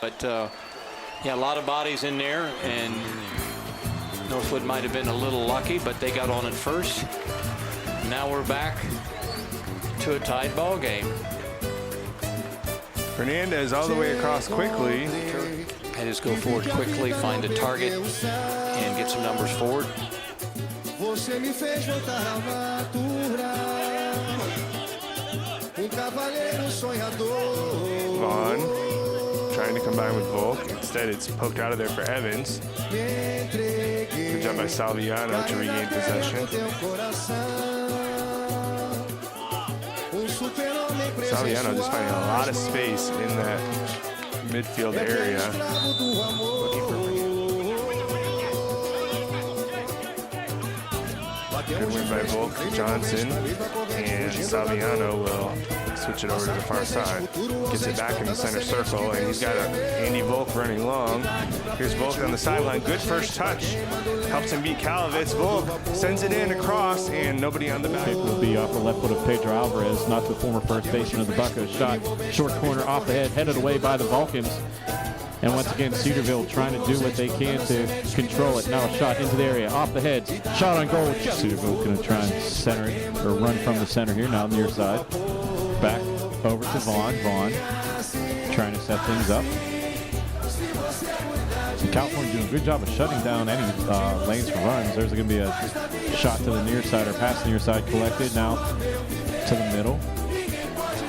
But yeah, a lot of bodies in there, and Northwood might have been a little lucky, but they got on it first. Now we're back to a tied ball game. Fernandez all the way across quickly. And just go forward quickly, find a target, and get some numbers forward. Vaughn trying to combine with Volk. Instead, it's poked out of there for Evans. Good job by Salviano to regain possession. Salviano just finding a lot of space in that midfield area. Good win by Volk, Johnson, and Salviano will switch it over to the far side. Gets it back in the center circle, and he's got Andy Volk running long. Here's Volk on the sideline. Good first touch. Helps him beat Calavitz. Volk sends it in across, and nobody on the back. It will be off the left foot of Pedro Alvarez, not the former first baseman of the Buccos. Shot short corner off the head, headed away by the Vulcans. And once again, Cedarville trying to do what they can to control it. Now a shot into the area, off the head, shot on goal. Cedarville going to try and center it, or run from the center here, now near side. Back over to Vaughn. Vaughn trying to set things up. And California doing a good job of shutting down any lanes for runs. There's going to be a shot to the near side, or pass the near side collected. Now to the middle.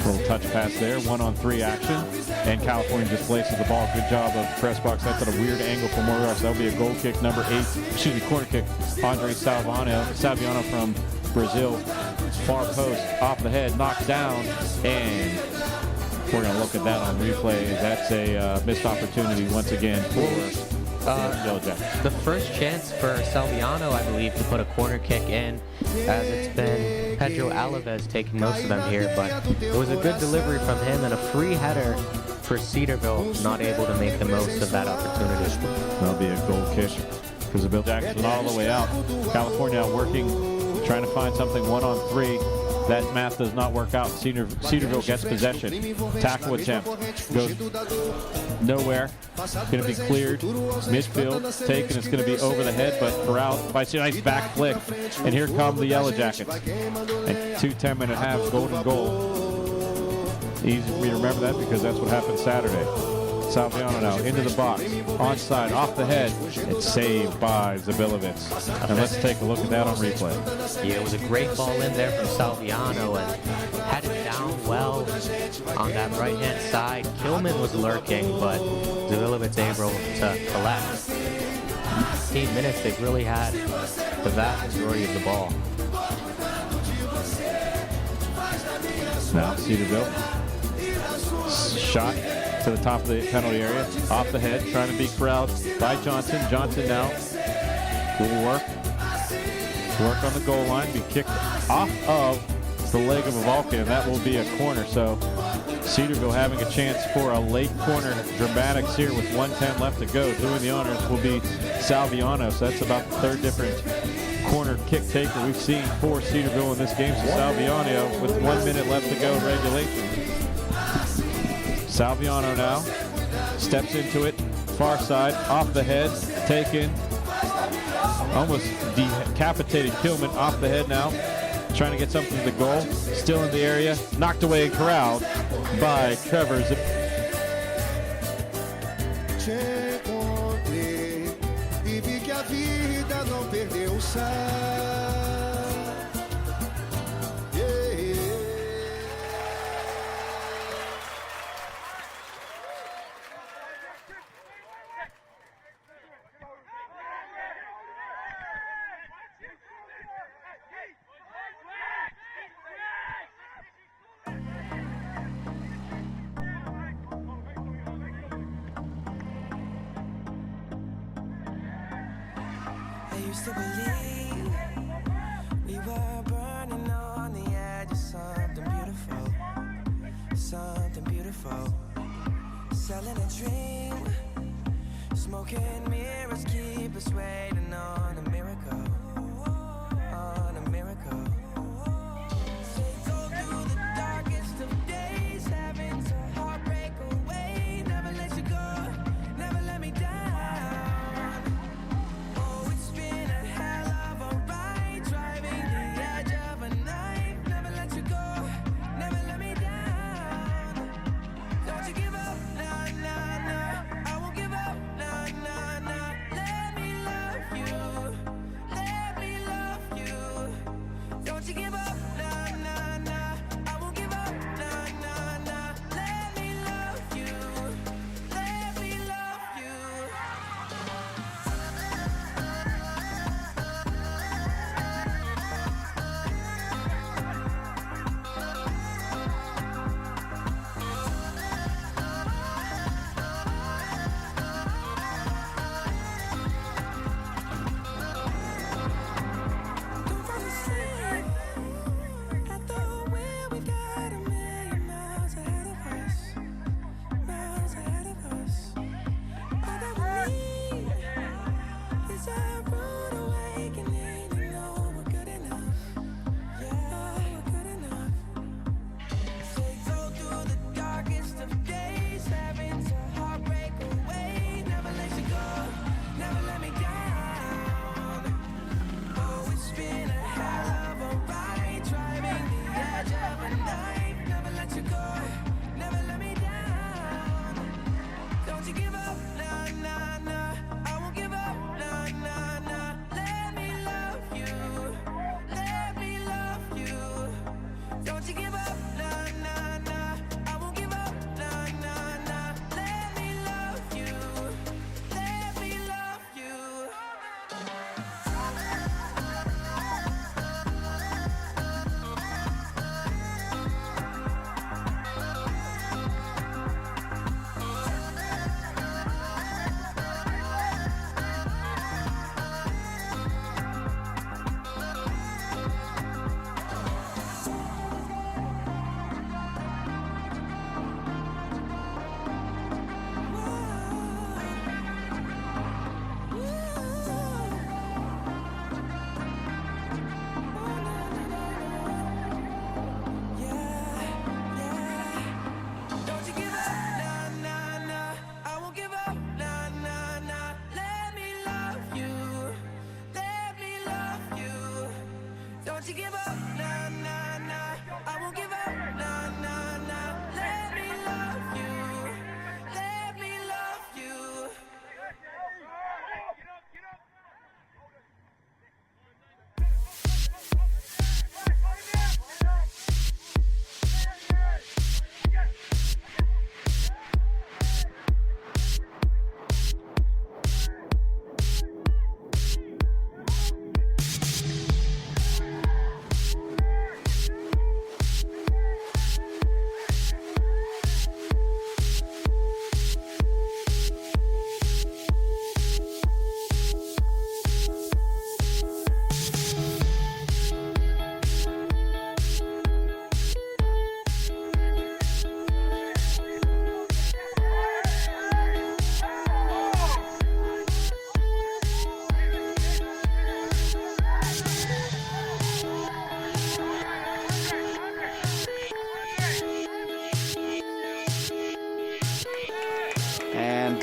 Little touch pass there, 1-on-3 action. And California just places the ball. Good job of the press box. That's at a weird angle for Morelos. That'll be a goal kick, number 8. Excuse me, corner kick. Andre Salviano from Brazil. Far post, off the head, knocked down. And we're going to look at that on replay. That's a missed opportunity once again for Yellow Jackets. The first chance for Salviano, I believe, to put a corner kick in, as it's been Pedro Alvarez taking most of them here, but it was a good delivery from him and a free header for Cedarville, not able to make the most of that opportunity. That'll be a goal kick for Cedarville. Jackson all the way out. California out working, trying to find something 1-on-3. That math does not work out. Cedarville gets possession. Tackle attempt. Goes nowhere. Going to be cleared. Midfield taken. It's going to be over the head, but corralled by a nice back flick. And here come the Yellow Jackets. And 2 10-minute halves, golden goal. Easy for me to remember that because that's what happened Saturday. Salviano now into the box, onside, off the head. It's saved by Zabilovitz. And let's take a look at that on replay. Yeah, it was a great ball in there from Salviano and had it down well on that right-hand side. Kilman was lurking, but Zabilovitz able to collect. 15 minutes, they've really had the vast majority of the ball. Now Cedarville. Shot to the top of the penalty area, off the head, trying to be corralled by Johnson. Johnson now will work on the goal line, be kicked off of the leg of a Vulcan, and that will be a corner. So Cedarville having a chance for a late corner dramatics here with 1:10 left to go. Doing the honors will be Salviano. So that's about the 3rd different corner kick taker we've seen for Cedarville in this game. So Salviano with 1 minute left to go in regulation. Salviano now steps into it, far side, off the head, taken, almost decapitated Kilman, off the head now, trying to get something to the goal, still in the area, knocked away and corralled by Trevor. Used to believe we were burning on the edge of something beautiful, selling a dream, smoking mirrors keep us waiting on a miracle, Go through the darkest of days, having to heartbreak away, never let you go.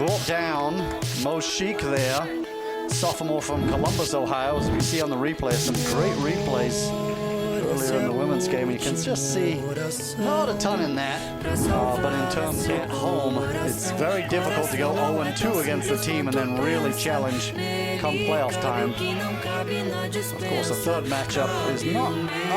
brought down Mo Sheik there, sophomore from Columbus, Ohio. As we see on the replay, some great replays earlier in the women's game. You can just see not a ton in that, but in terms at home, it's very difficult to go 0-2 against the team and then really challenge come playoff time. Of course, a third matchup is not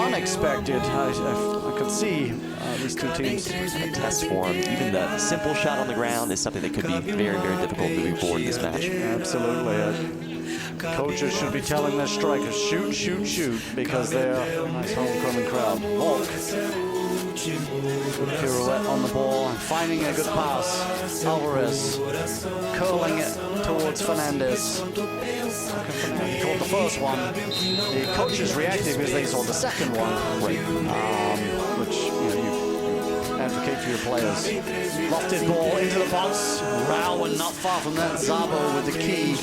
unexpected. I could see these two teams. A test for them. Even the simple shot on the ground is something that could be very, very difficult moving forward in this match. Absolutely. Coaches should be telling their strikers, shoot, shoot, shoot, because they're a nice homecoming crowd. Volk. Good pirouette on the ball and finding a good pass. Alvarez curling it towards Fernandez. He caught the first one. The coaches reacted because they saw the second one, which you advocate for your players. Lofted ball into the box. Rowan not far from that. Zabo with the key.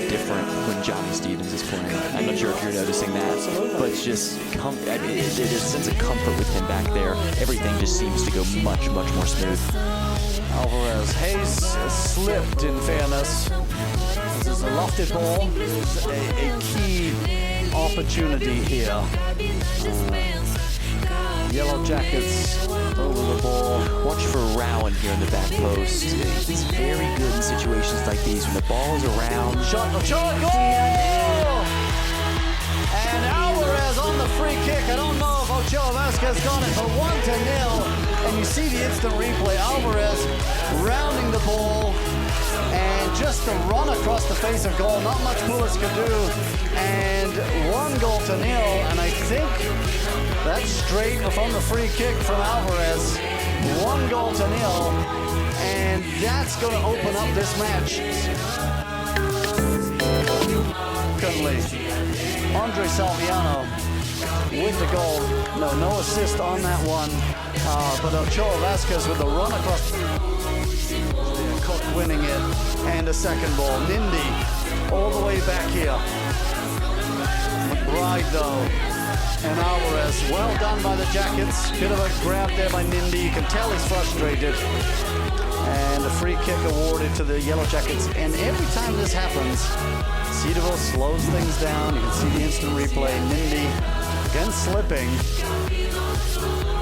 Different when Johnny Stevens is playing. I'm not sure if you're noticing that, but it's just there's a sense of comfort with him back there. Everything just seems to go much, much more smooth. Alvarez. Hayes slipped, in fairness. This is a lofted ball. This is a key opportunity here. Yellow Jackets over the ball. Watch for Rowan here in the back post. He's very good in situations like these when the ball is around. Shot, goal! And Alvarez on the free kick. I don't know if Ochoa Vasquez got it, but 1-0. And you see the instant replay. Alvarez rounding the ball. And just a run across the face of goal. Not much Pulis could do. And 1-0. And I think that's straight from the free kick from Alvarez. 1-0. And that's going to open up this match. Secondly, Andre Salviano with the goal. No assist on that one. But Ochoa Vasquez with the run across. Cook winning it. And a second ball. Nindy all the way back here. McBride though. And Alvarez, well done by the Jackets. Bit of a grab there by Nindy. You can tell he's frustrated. And a free kick awarded to the Yellow Jackets. And every time this happens, Cedarville slows things down. You can see the instant replay. Nindy again slipping.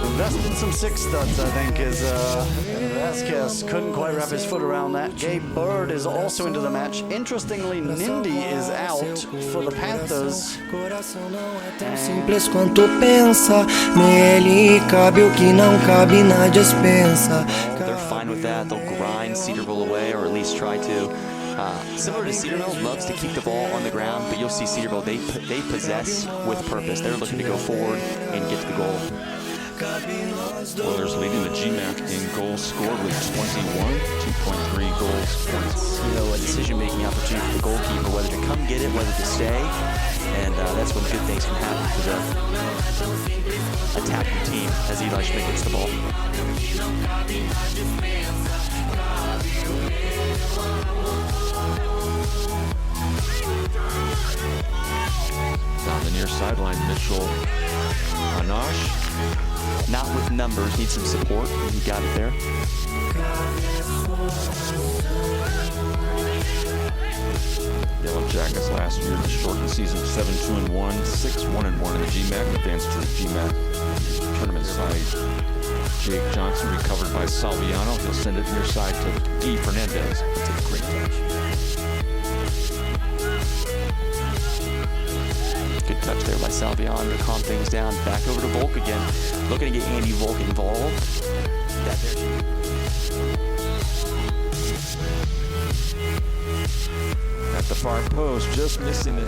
Invested in some six studs, I think, is Vasquez couldn't quite wrap his foot around that. Gabe Bird is also into the match. Interestingly, Nindy is out for the Panthers. Simples quanto pensa, nele cabe o que não cabe na dispensa. They're fine with that. They'll grind Cedarville away, or at least try to. Similar to Cedarville, loves to keep the ball on the ground, but you'll see Cedarville, they possess with purpose. They're looking to go forward and get to the goal. Oilers leading the GMAC in goals scored with 21, 2.3 goals points. You know, a decision-making opportunity for the goalkeeper, whether to come get it, whether to stay, and that's when good things can happen for the attacking team as Eli Schmidt gets the ball. Down the near sideline, Mitchell Anash. Not with numbers, needs some support. He got it there. Yellow Jackets last year, the shortened season, 7-2-1, 6-1-1 in the GMAC, advanced to the GMAC tournament side. Jake Johnson recovered by Salviano. He'll send it near side to E. Fernandez. That's a great touch. Good touch there by Salviano to calm things down. Back over to Volk again. Looking to get Andy Volk involved. That there. At the far post, just missing it.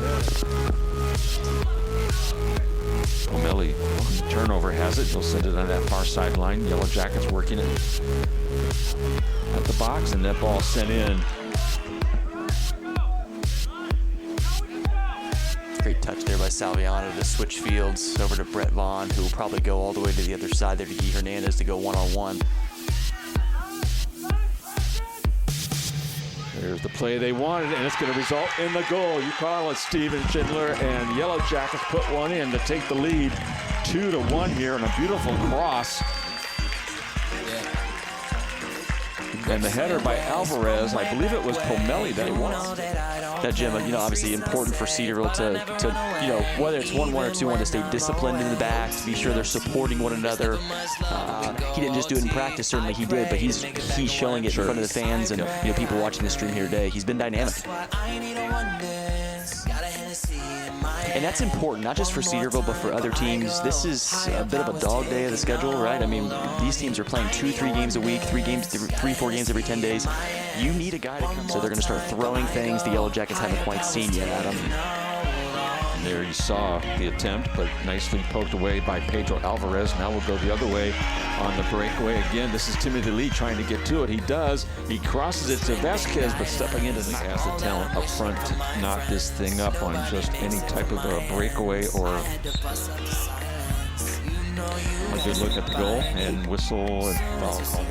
O'Malley, turnover has it. He'll send it on that far sideline. Yellow Jackets working it at the box, and that ball sent in. Great touch there by Salviano to switch fields over to Brett Vaughn, who will probably go all the way to the other side there to Guy Hernandez to go one-on-one. There's the play they wanted, and it's going to result in the goal. You call it, Steven Schindler, and Yellow Jackets put one in to take the lead 2-1 here, and a beautiful cross. And the header by Alvarez, I believe it was Pomelli that he won. That, Jim, obviously important for Cedarville to whether it's 1-1 or 2-1, to stay disciplined in the back, to be sure they're supporting one another. He didn't just do it in practice, certainly he did, but he's showing it in front of the fans and people watching the stream here today. He's been dynamic. And that's important, not just for Cedarville, but for other teams. This is a bit of a dog day of the schedule, right? I mean, these teams are playing 2-3 games a week, 3-4 games every 10 days. You need a guy to come. So they're going to start throwing things the Yellow Jackets haven't quite seen yet, Adam. And there you saw the attempt, but nicely poked away by Pedro Alvarez. Now we'll go the other way on the breakaway. Again, this is Timothy Lee trying to get to it. He does. He crosses it to Vasquez, but stepping into the has the talent up front to knock this thing up on just any type of a breakaway or a good look at the goal and whistle and foul call.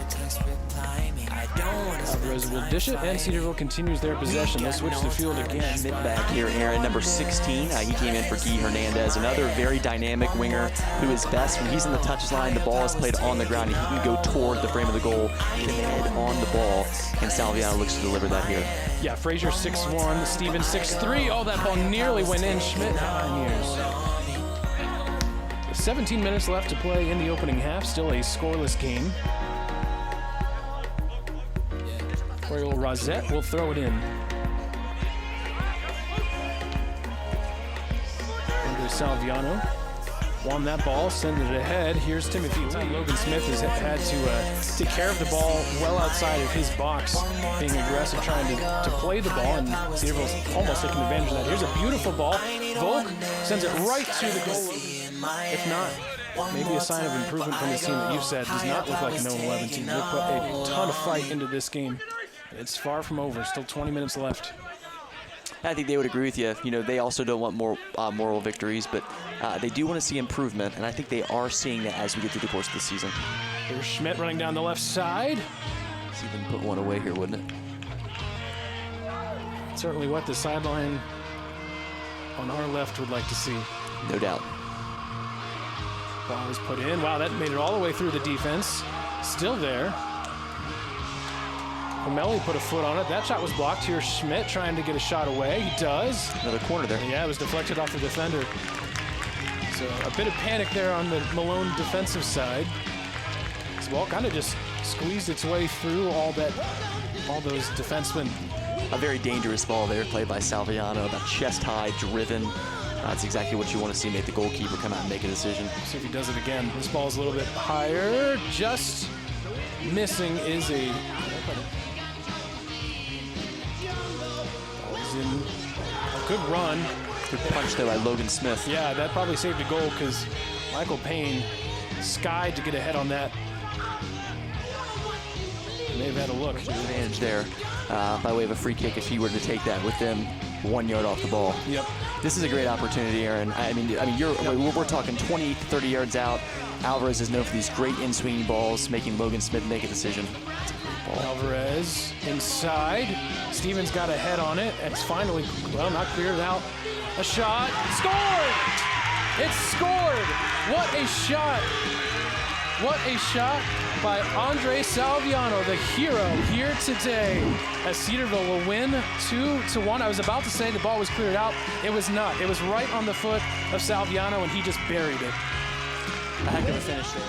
Alvarez will dish it, and Cedarville continues their possession. They'll switch the field again. Schmidt back here, Aaron, number 16. He came in for Guy Hernandez, another very dynamic winger who is best when he's in the touchline. The ball is played on the ground, and he can go toward the frame of the goal, get head on the ball, and Salviano looks to deliver that here. Yeah, Frazier 6'1", Stevens 6'3". Oh, that ball nearly went in. Schmidt pioneers. 17 minutes left to play in the opening half. Still a scoreless game. Oriol Rosette will throw it in. Andre Salviano won that ball, send it ahead. Here's Timothy Lee. Logan Smith has had to take care of the ball well outside of his box, being aggressive, trying to play the ball, and Cedarville's almost taking advantage of that. Here's a beautiful ball. Volk sends it right to the goal. If not, maybe a sign of improvement from this team that you've said does not look like an 0-11 team. They put a ton of fight into this game. It's far from over. Still 20 minutes left. I think they would agree with you. They also don't want more moral victories, but they do want to see improvement, and I think they are seeing that as we get through the course of the season. Here's Schmidt running down the left side. See them put one away here, wouldn't it? Certainly what the sideline on our left would like to see. No doubt. Ball was put in. Wow, that made it all the way through the defense. Still there. Pomelli put a foot on it. That shot was blocked. Here's Schmidt trying to get a shot away. He does. Another corner there. Yeah, it was deflected off the defender. So a bit of panic there on the Malone defensive side. This ball kind of just squeezed its way through all those defensemen. A very dangerous ball there, played by Salviano. About chest high, driven. That's exactly what you want to see, make the goalkeeper come out and make a decision. See if he does it again. This ball's a little bit higher. Just missing is a... in a good run. Good punch there by Logan Smith. Yeah, that probably saved a goal because Michael Payne skied to get ahead on that. May have had a look. Advantage there by way of a free kick if he were to take that with them 1 yard off the ball. Yep. This is a great opportunity, Aaron. I mean, we're talking 20, 30 yards out. Alvarez is known for these great in-swinging balls, making Logan Smith make a decision. Alvarez inside. Stevens got a head on it. It's finally, well, not cleared out. A shot. Scored! It's scored! What a shot! What a shot by Andre Salviano, the hero here today, as Cedarville will win 2-1. I was about to say the ball was cleared out. It was not. It was right on the foot of Salviano, and he just buried it. A heck of a finish there.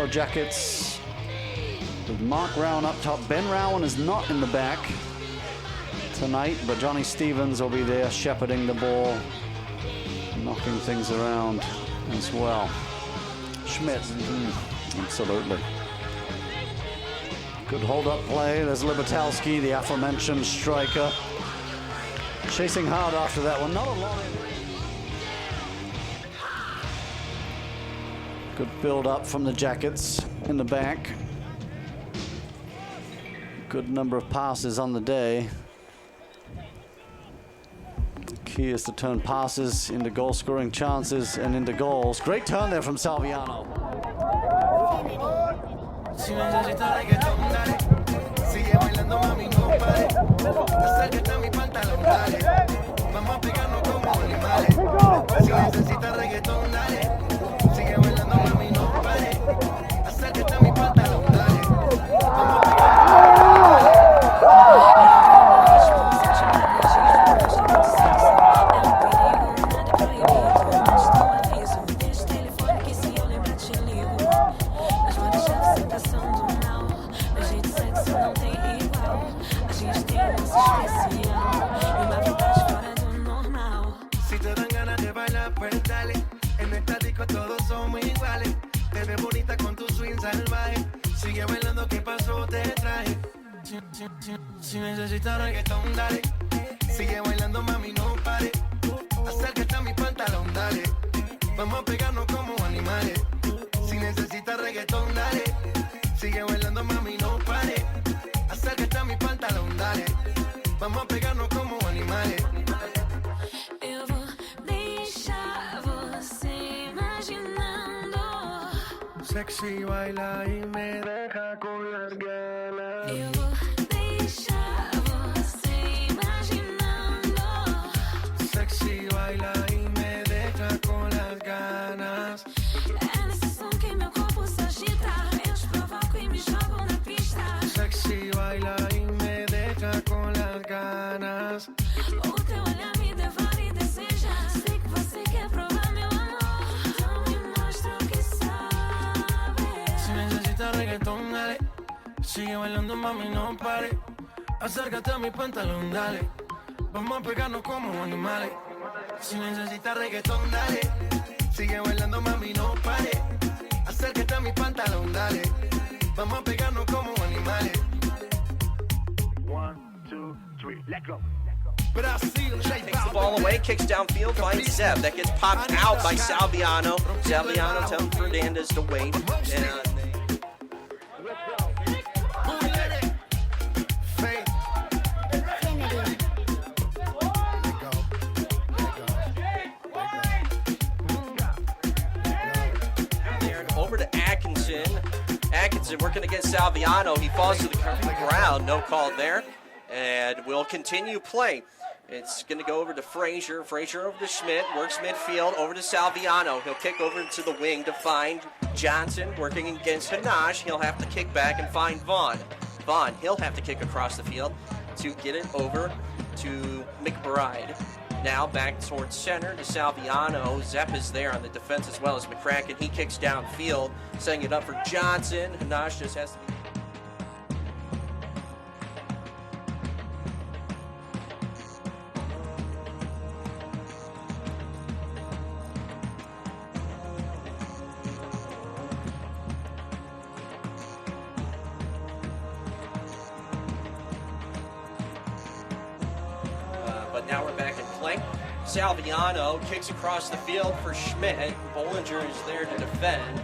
Yellow Jackets with Mark Rowan up top. Ben Rowan is not in the back tonight, but Johnny Stevens will be there shepherding the ball, knocking things around as well. Schmidt, absolutely. Good hold-up play. There's Libertalski, the aforementioned striker. Chasing hard after that one. Not a lot. Good build-up from the Jackets in the back. Good number of passes on the day. The key is to turn passes into goal-scoring chances and into goals. Great turn there from Salviano. Si necesitas reggaetón, dale. Sigue bailando, mami, no pare. Acércate a mi pantalón, dale. Vamos a pegarnos como animales. Si necesitas reggaetón, dale. Sigue bailando, mami, no pare. Acércate a mi pantalón, dale. Vamos a Si necesitas reggaetón, dale. Sigue bailando, mami, no pare. Acércate a mi pantalón, dale. Vamos a pegarnos como animales. Si necesitas reggaetón, dale. Sigue bailando, mami, no pare. Acércate a mi pantalón, dale. Vamos a pegarnos como animales. Eu vou deixar você imaginando. Sexy baila y me deja con las ganas. Eu vou deixar você imaginando. Sexy baila y me deja con las ganas. É nesse som que meu corpo se agita. Eu te provoco e me jogo na pista. Sexy baila y me deja con las ganas. O teu olhar me devora e deseja. Sei que você quer provar meu amor. Então me mostra o que sabe. Si necesitas reggaetón, dale. Sigue bailando, mami, no pare. Acércate a mi pantalón, dale. Vamos a pegarnos como animales. Si necesitas reggaetón, dale. Sigue bailando, mami, no pare. Acércate a mi pantalón, dale. Vamos a pegarnos como animales. 1, 2, 3, let go. Takes the ball away, kicks downfield, finds Zeb. That gets popped out by Salviano. Salviano telling Fernandez to wait. And over to Atkinson. Atkinson working against Salviano. He falls to the ground. No call there. And we'll continue play. It's going to go over to Frazier. Frazier over to Schmidt. Works midfield over to Salviano. He'll kick over to the wing to find Johnson. Working against Hanash. He'll have to kick back and find Vaughn. Vaughn, he'll have to kick across the field to get it over to McBride. Now back towards center to Salviano. Zepp is there on the defense as well as McCracken. He kicks downfield, setting it up for Johnson. Hanash just has to be... But now we're back in play. Salviano kicks across the field for Schmidt. Bollinger is there to defend.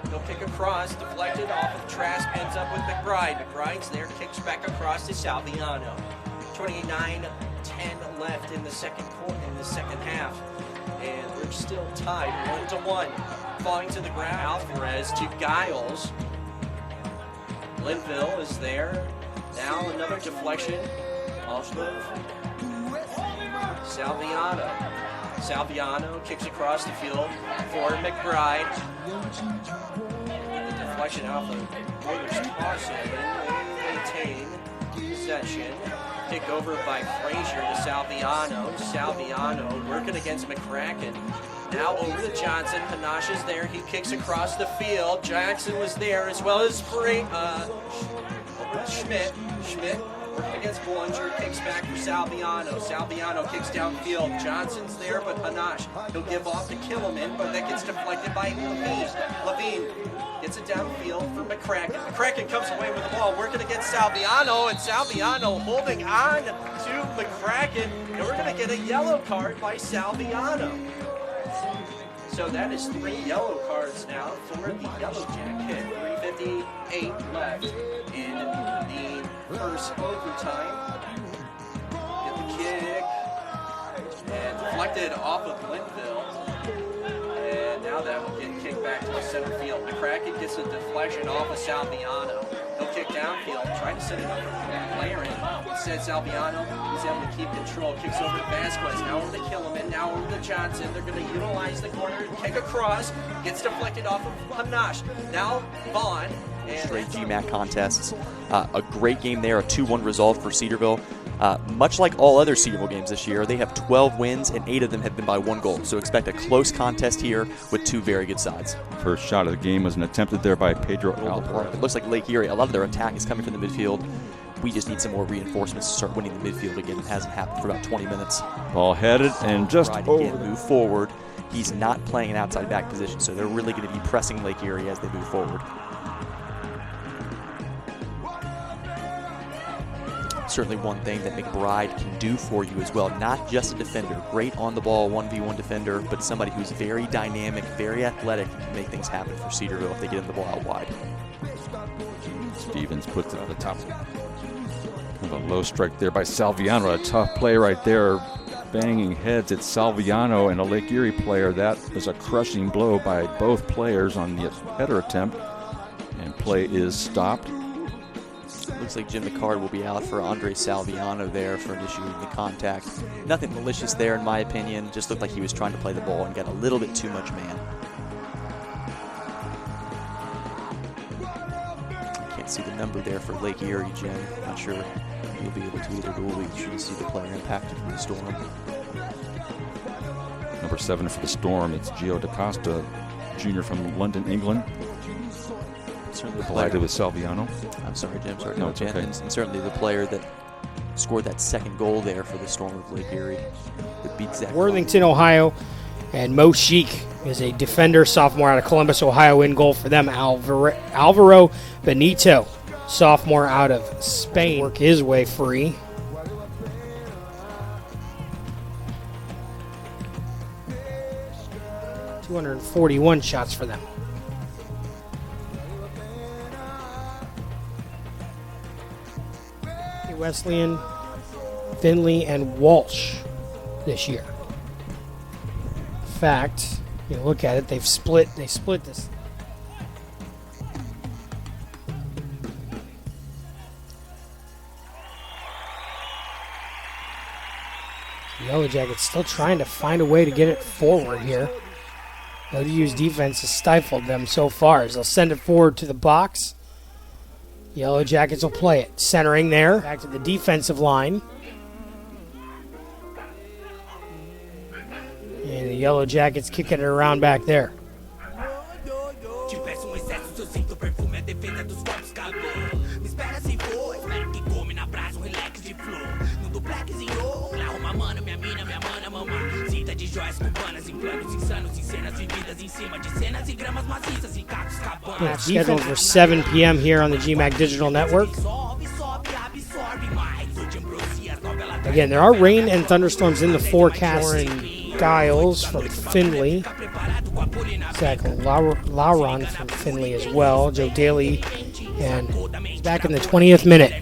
He'll kick across, deflected off of Trask, ends up with McBride. McBride's there, kicks back across to Salviano. 29-10 left in the second quarter, in the second half. And we're still tied 1-1. Falling to the ground, Alvarez to Giles. Linville is there. Now another deflection. Off of Salviano. Salviano kicks across the field for McBride. The deflection off the Warriors toss in. Maintain possession. Kick over by Frazier to Salviano. Salviano working against McCracken. Now over to Johnson. Panache is there. He kicks across the field. Jackson was there as well as Schmidt. Schmidt working against Bollinger. Kicks back for Salviano. Salviano kicks downfield. Johnson's there, but Panache. He'll give off to Killiman, but that gets deflected by Levine. Levine gets it downfield for McCracken. McCracken comes away with the ball, working against Salviano, and Salviano holding on to McCracken. And we're going to get a yellow card by Salviano. So that is 3 yellow cards now for the Yellow Jacket. 3:58 left in the first overtime. Get the kick. And deflected off of Linville. And now that will get kicked back to the center field. McCracken gets a deflection off of Salviano. He'll kick downfield, trying to set it up for Laren. Instead, Salviano is able to keep control. Kicks over to Vasquez, now over to Killiman, now over to Johnson. They're going to utilize the corner, kick across, gets deflected off of Panache. Now Vaughn. Straight GMAC contests. A great game there, a 2-1 result for Cedarville. Much like all other Cedarville games this year, they have 12 wins and 8 of them have been by 1 goal. So expect a close contest here with 2 very good sides. First shot of the game was an attempted there by Pedro Alvarez. It looks like Lake Erie, a lot of their attack is coming from the midfield. We just need some more reinforcements to start winning the midfield again. It hasn't happened for about 20 minutes. Ball headed and just over. Again, move forward. He's not playing an outside back position, so they're really going to be pressing Lake Erie as they move forward. Certainly one thing that McBride can do for you as well. Not just a defender, great on the ball 1v1 defender, but somebody who's very dynamic, very athletic, and can make things happen for Cedarville if they get the ball out wide. Stevens puts it on the top. Kind of a low strike there by Salviano. A tough play right there. Banging heads at Salviano and a Lake Erie player. That is a crushing blow by both players on the header attempt. And play is stopped. Looks like Jim McCard will be out for Andre Salviano there for initiating the contact. Nothing malicious there in my opinion. Just looked like he was trying to play the ball and got a little bit too much man. I can't see the number there for Lake Erie, Jim. Not sure you'll be able to either, but we should see the player impacted from the Storm. Number 7 for the Storm, it's Gio DaCosta, junior from London, England. Certainly collided with Salviano. I'm sorry, Jim. Sorry, no, it's okay. And certainly the player that scored that second goal there for the Storm of Lake Erie. It beat Zach Worthington, Ohio, and Mo Sheik is a defender, sophomore out of Columbus, Ohio, in goal for them. Alvaro Benito, sophomore out of Spain, work his way free. .241 shots for them. Wesleyan, Finley, and Walsh this year. In fact, you look at it, they split this. The Yellow Jackets still trying to find a way to get it forward here. ODU's defense has stifled them so far as they'll send it forward to the box. Yellow Jackets will play it. Centering there. Back to the defensive line. And the Yellow Jackets kicking it around back there. It's scheduled for 7 p.m. here on the GMAC Digital Network. Again, there are rain and thunderstorms in the forecast. Warren Giles from Findlay. Zach Lauron from Findlay as well. Joe Daly. And he's back in the 20th minute.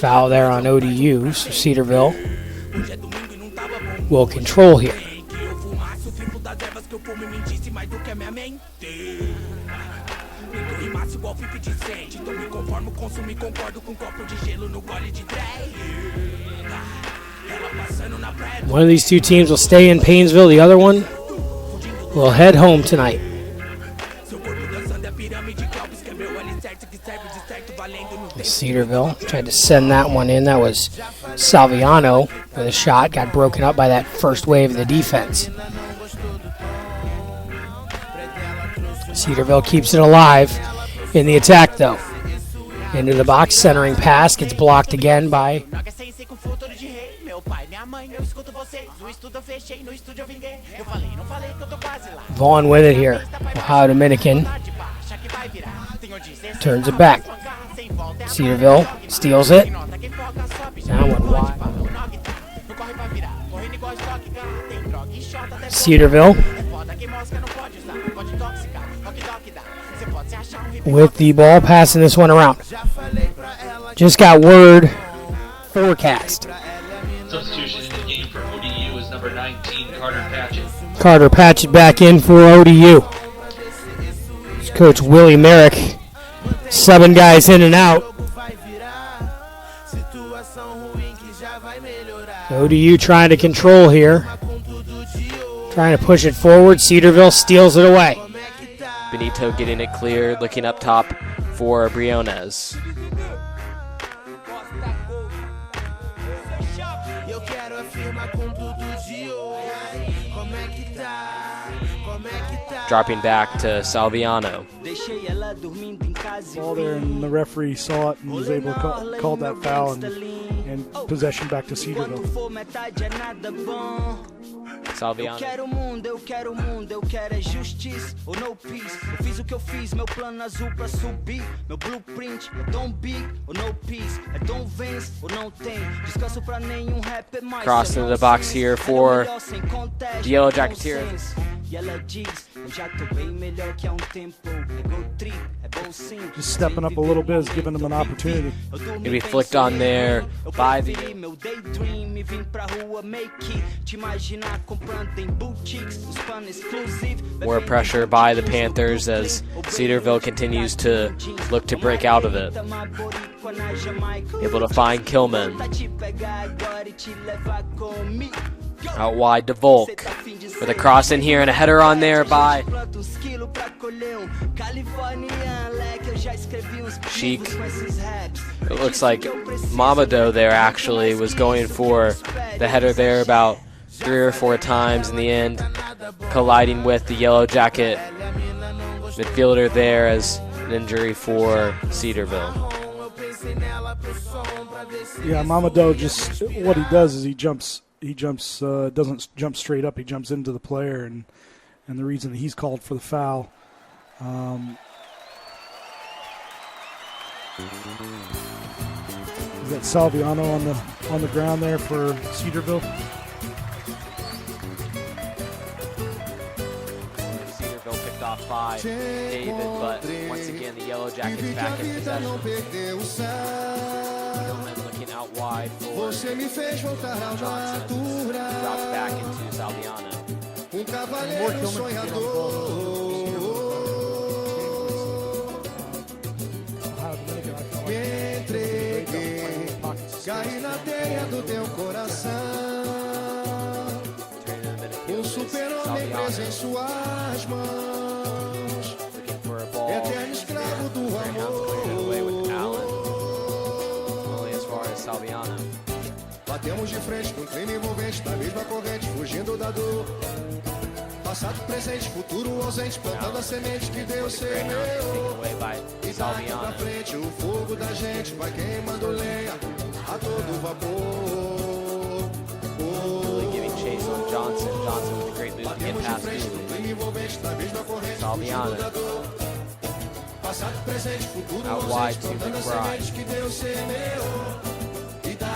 Foul there on ODU, so Cedarville will control here. One of these two teams will stay in Painesville. The other one will head home tonight. Cedarville tried to send that one in. That was Salviano with a shot. Got broken up by that first wave of the defense. Cedarville keeps it alive in the attack, though. Into the box, centering pass. Gets blocked again by Vaughn with it here. Ohio Dominican turns it back. Cedarville steals it. Now one wide. Cedarville with the ball, passing this one around. Just got word, forecast. Substitution in the game for ODU is number 19, Carter Patchett. Carter Patchett back in for ODU. It's Coach Willie Merrick subbing guys in and out. ODU trying to control here. Trying to push it forward. Cedarville steals it away. Benito getting it cleared, looking up top for Briones. Dropping back to Salviano. Ball there, and the referee saw it and was able to call that foul and possession back to Cedarville. Salviano. Eu quero o mundo, eu quero é justiça ou no peace. Eu fiz o que eu fiz, meu plano azul pra subir. Meu blueprint é don't big ou no peace. É don't vence ou não tem. Descanso pra nenhum rapper mais. Cross into the box here for the Yellow Jacketeers. Just stepping up a little bit is giving them an opportunity. Gonna be flicked on there by the more pressure by the Panthers as Cedarville continues to look to break out of it. Able to find Kilman. Out wide to Volk with a cross in here and a header on there by Sheik. It looks like Mamado there actually was going for the header there about 3 or 4 times in the end, colliding with the Yellow Jacket midfielder there as an injury for Cedarville. Yeah, Mamado just, what he does is he doesn't jump straight up. He jumps into the player, and the reason that he's called for the foul. Is that Salviano on the ground there for Cedarville? Cedarville picked off by David, but once again the Yellow Jackets back in possession. Looking out wide for Johnson. Drops back into Salviano. Caí na teia do teu coração. Super-homem preso em suas mãos. Eterno escravo do amor. Only as far as Salviano. Batemos de frente com crime envolvente, na mesma corrente, fugindo da dor. Passado, presente, futuro ausente, plantando a semente que Deus semeou. E daqui pra frente o fogo da gente vai queimando lenha a todo vapor. Giving chase on Johnson. Johnson with a great move to get past Salviano. Out wide to McBride.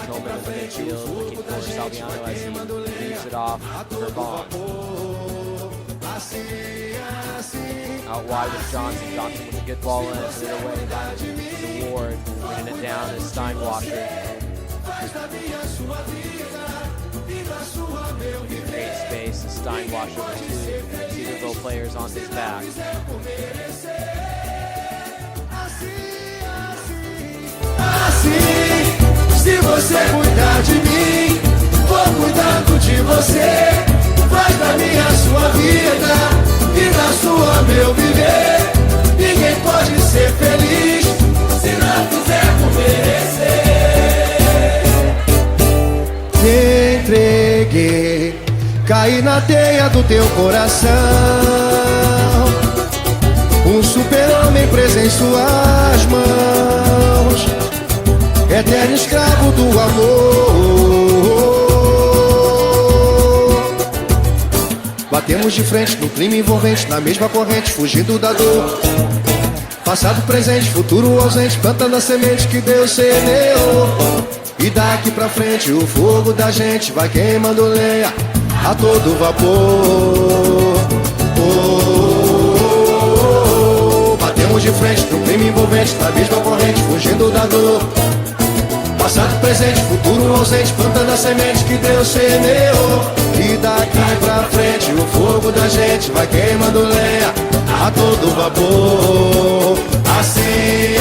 Kilman in the midfield looking for Salviano as he leaves it off for Vaughn. Out wide with Johnson. Johnson with a good ball in, put it away by the Ward. Winning it down is Steinwasser. Great space as Steinwasser with 2 Cedarville players on his back. Se você cuidar de mim, vou cuidando de você. Faz da minha sua vida, e da sua meu viver. Ninguém pode ser feliz cair na teia do teu coração. Um super-homem preso em suas mãos, eterno escravo do amor. Batemos de frente no clima envolvente, na mesma corrente, fugindo da dor. Passado, presente, futuro ausente, plantando a semente que Deus semeou. E daqui pra frente o fogo da gente vai queimando lenha a todo vapor. Batemos de frente no clima envolvente, na mesma corrente, fugindo da dor. Passado, presente, futuro ausente, plantando a semente que Deus semeou. E daqui pra frente o fogo da gente vai queimando lenha a todo vapor. Assim